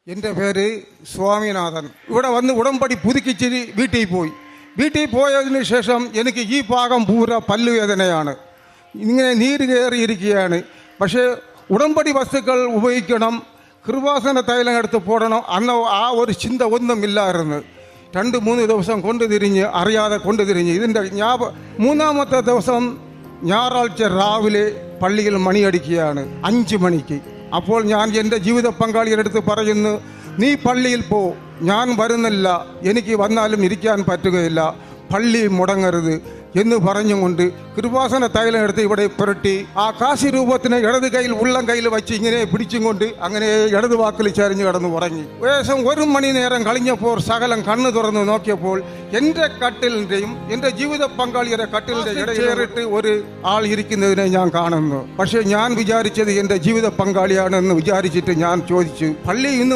എൻ്റെ പേര് സ്വാമിനാഥൻ. ഇവിടെ വന്ന് ഉടമ്പടി പുതുക്കിച്ച് വീട്ടിൽ പോയതിന് ശേഷം എനിക്ക് ഈ ഭാഗം പൂര പല്ലുവേദനയാണ്. ഇങ്ങനെ നീര് കയറിയിരിക്കുകയാണ്. പക്ഷേ ഉടമ്പടി വസ്തുക്കൾ ഉപയോഗിക്കണം, കൃപാസന തൈലം എടുത്ത് പോടണം, അന്ന് ആ ഒരു ചിന്ത ഒന്നുമില്ലായിരുന്നു. 2-3 ദിവസം അറിയാതെ കൊണ്ടുതിരിഞ്ഞ് ഇതിൻ്റെ മൂന്നാമത്തെ ദിവസം ഞായറാഴ്ച രാവിലെ പള്ളിയിൽ മണിയടിക്കുകയാണ് 5 മണിക്ക്. അപ്പോൾ ഞാൻ എൻ്റെ ജീവിത പങ്കാളിയുടെ അടുത്ത് പറയുന്നു, നീ പള്ളിയിൽ പോ, ഞാൻ വരുന്നില്ല, എനിക്ക് വന്നാലും ഇരിക്കാൻ പറ്റുകയില്ല, പള്ളി മുടങ്ങരുത് എന്ന് പറഞ്ഞുകൊണ്ട് കൃപാസന തൈലം എടുത്ത് ഇവിടെ പുരട്ടി ആ കാശി രൂപത്തിന് ഇടത് കയ്യിൽ ഉള്ളം കയ്യിൽ വെച്ച് ഇങ്ങനെ പിടിച്ചും കൊണ്ട് അങ്ങനെ ഇടത് വാക്കിൽ ചരിഞ്ഞ് കിടന്ന് ഉറങ്ങി. ഏകദേശം 1 മണി നേരം കഴിഞ്ഞപ്പോൾ സകലം കണ്ണ് തുറന്ന് നോക്കിയപ്പോൾ എൻ്റെ കട്ടിലിൻ്റെയും എൻ്റെ ജീവിത പങ്കാളിയുടെ കട്ടിലിൻ്റെ ഇടയേറിട്ട് ഒരു ആൾ ഇരിക്കുന്നതിനെ ഞാൻ കാണുന്നു. പക്ഷേ ഞാൻ വിചാരിച്ചത് എൻ്റെ ജീവിത പങ്കാളിയാണെന്ന് വിചാരിച്ചിട്ട് ഞാൻ ചോദിച്ചു, പള്ളി ഇന്ന്